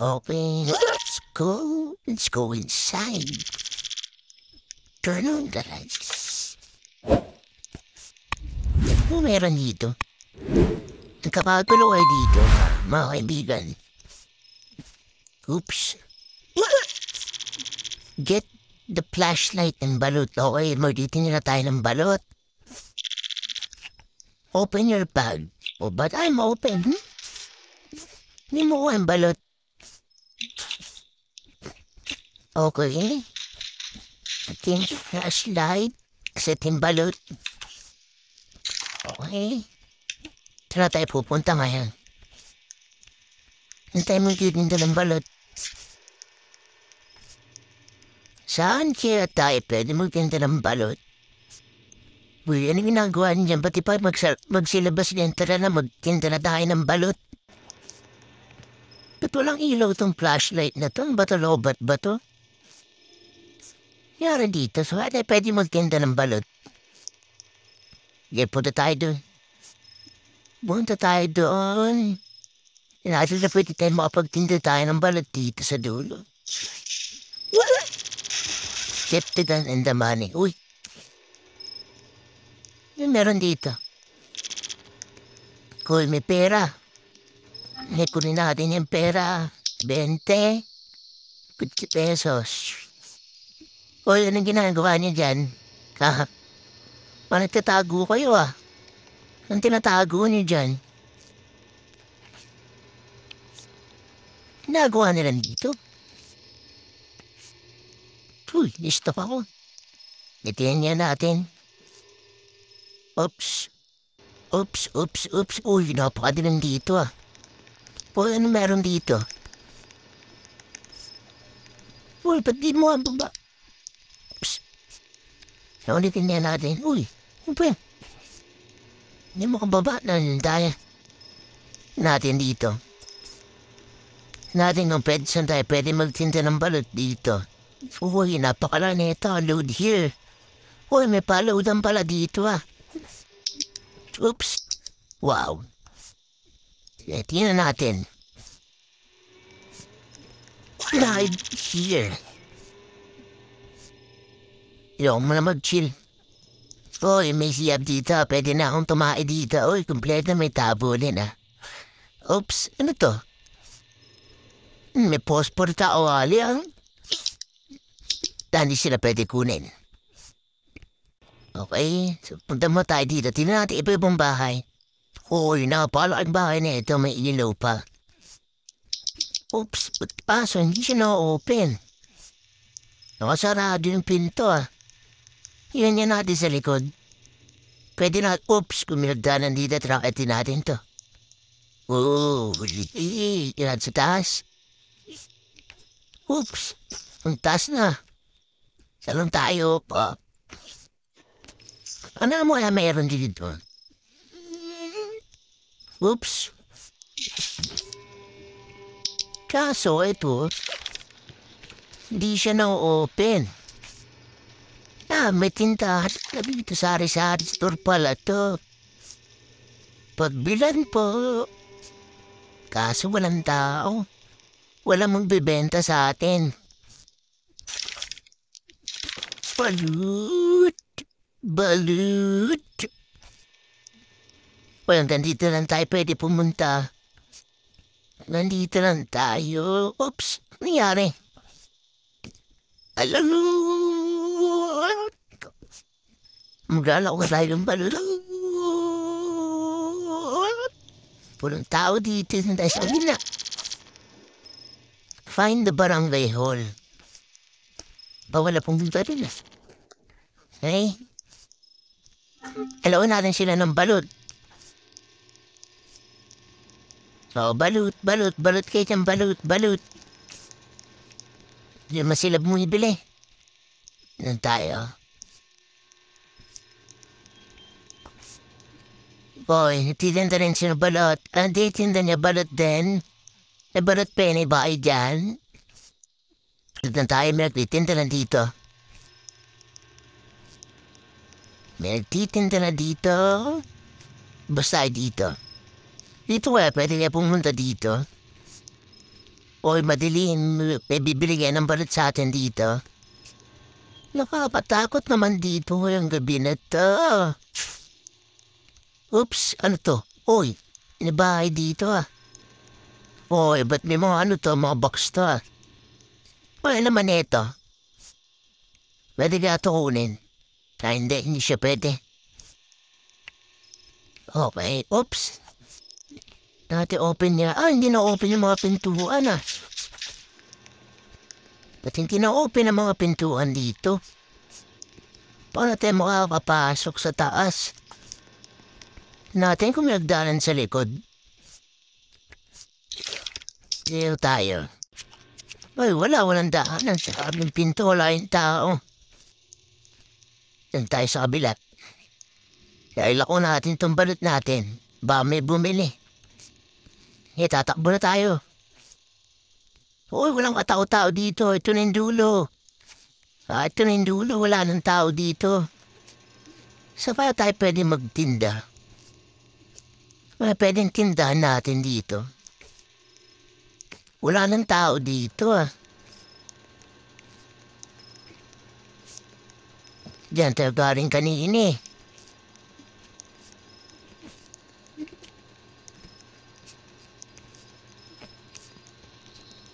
Okay, let's go. Let's go inside. Turn on the lights. Ano meron dito? Nagkakagulo kayo dito, mga kaibigan. Oops. Get the flashlight and balot. Okay, magtitingin na tayo ng balot. Open your bag. Oh, but I'm open. Hindi mo ko ang balot. Okay. Ating flashlight. Sa ating balot. Okay. Saan tayo pupunta ngayon? Hintay mo yung ng balot. Saan kaya tayo pwede magtinda ng balot? Uy, ano ginagawa niyan? Pati pa magsilabas niyan, tara na magtinda na tayo ng balot. Ba't walang ilaw tong flashlight na to? Ba't lobat ba to? Yara dito, so ano pwede magtinda ng balot? Okay, punta tayo doon. Punta tayo doon. Natin na pwede tayo makapagtinda tayo ng balot dito sa dulo. Keep the gun and the money. Uy. Yung meron dito. Cool, may pera. May kunin natin yung pera. 20. 50 pesos. Uy, anong ginagawa niyo dyan? Parang tatago kayo ah. Anong tinatago niyo dyan? Ginagawa nila dito. Uy, listop ako. Itiin niya natin. Oops. Oops. Uy, napakadilim dito ah. Uy, ano meron dito? Uy, ba't di mo ang baba? Oops. Naulitin niya natin. Uy, ano ba yan? Hindi mo kababa na daya natin dito. Natin kung pwede saan tayo pwede magtinda ng balot dito. Uy, napakala nito. Load here. Uy, may paloadan pala dito ah. Oops. Wow. Tingnan natin. Live here. Yung mo na mag-chill. Uy, may siyab dito. Pwede na akong tumae dito. Uy, kompleto may tabo din ah. Oops, ano to? May pospor tao ali ah. Hindi sila pwede kunin. Okay, so punta mo tayo dito. Tingnan natin iba-ibang bahay. Uy, napalaking bahay na ito. May ilaw pa. Oops, ba't paso? Hindi siya na-open. Nakasarado yung pinto ah. Yan yan natin sa likod. Pwede na, oops, kung minagdanan dito, trakatin natin to. Oh, yan sa taas. Oops, ang taas na. Salong tayo pa. Ano mo kaya mayroon dito? Oops. Kaso ito, hindi siya na-open. May tindahan na dito sa Sari-Sari Store pala to. Pagbilan po. Kaso walang tao. Walang magbibenta sa atin. Balut. O hanggang dito lang tayo pwede pumunta. Nandito lang tayo. Oops, nangyari? Alam mo. Maglalako tayo ng balut. Pulang tao dito na tayo sa gina. Find the barangay hall. Bawala pong dito rin ah. Okay? Alawan natin sila ng balut. Oh, balut. Kayo dyan, balut. Hindi naman sila bumibili. Yan tayo. Boy, natitinda rin siya ng balot. Hindi tinda niya balot din. May balot penny ba kayo dyan? Tignan tayo, may nagtitinda na dito. May nagtitinda na dito. Basta dito. Dito pwede kaya pumunta dito. Oy, madilim. May bibili kayo ng balut sa atin dito. Nakakatakot naman dito ngayong gabi na to. Oops, ano to? Oy, may bahay dito ah. Oy, ba't may mga ano to, mga box to ah. Oy, ano naman ito? Pwede ka ito kunin? Hindi siya pwede. Okay, oops. Dati open niya. Hindi na-open yung mga pintuan ah. Ba't hindi na-open ang mga pintuan dito? Paano tayo makakapasok sa taas? Natin kung may hagdanan sa likod. Dito tayo. Ay, walang daanan. Sa aming pinto, wala yung tao. Diyan tayo sa kabila. Dahil ako natin itong balot natin. Ba may bumili. Tatakbo na tayo. Uy, walang katao-tao dito. Ito na yung dulo. Ito na yung dulo. Wala nang tao dito. Sa pa tayo pwede magtinda? Pwedeng tindahan natin dito. Wala nang tao dito ah. Diyan tayo galing kanina eh.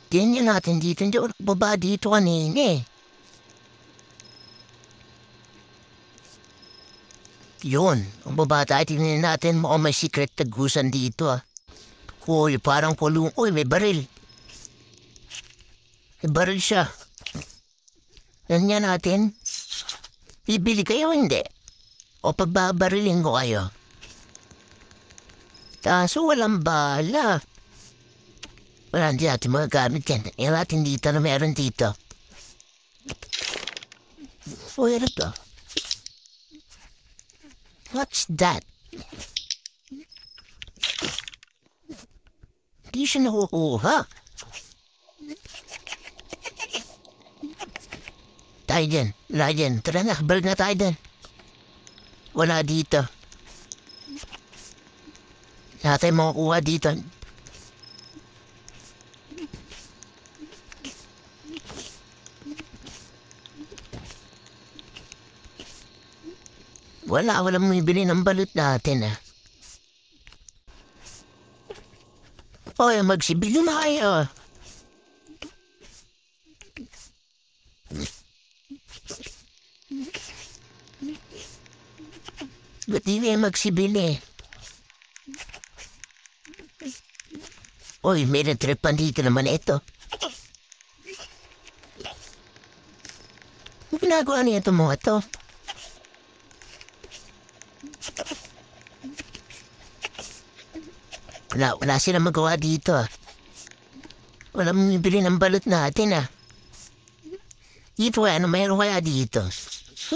Tingnan natin dito. Hindi ako baba dito kanina eh. Yun. Ang baba tayo. Tingnan natin. Mukhang may secret tagusan dito ah. Uy, parang kulong. Uy, may baril. May baril siya. Ganyan natin. Bibili kayo hindi? O pagbabarilin ko kayo? Kaso walang bala. Wala hindi natin magagamit yan. Yung natin dito na meron dito. Uy, ano to? What's that? Di siya nakukuha. Tayo dyan. Wala dyan. Tara na, balik na tayo dyan. Wala dito. Wala tayo makukuha dito. Walang bumibili ng balut natin ah. Oy, magsibilo na kayo. Ba't di kayo magsibili? Oy, may natripan dito naman ito. Ang ginagawa niya itong mga to? Wala silang magawa dito ah. Walang bumibili ng balot natin ah. Dito ano mayroon kaya dito?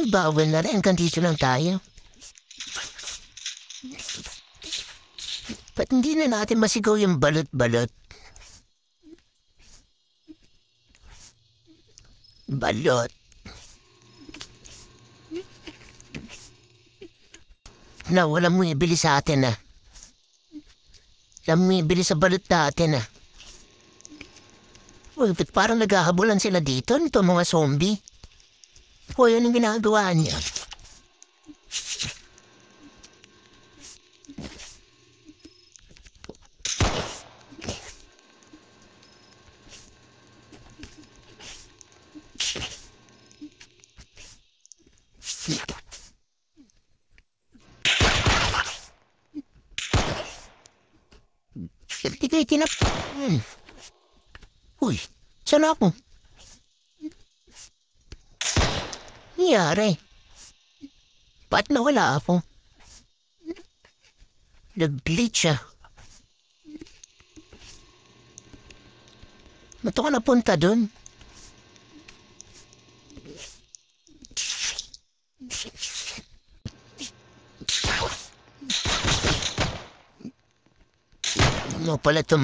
Bawal na rin, kandito lang tayo. Ba't hindi na natin masigaw yung balot-balot? Balot. Walang bumibili sa atin ah. Walang bumibili sa balot natin ah. Uy, ba't parang naghahabulan sila dito nito mga zombie? Uy, anong ginagawa niya? Hindi kayo Uy, saan ako? Nangyari? Ba't nawala ako? Nag-glitch ah. Ba't ako napunta dun? Ano pala ito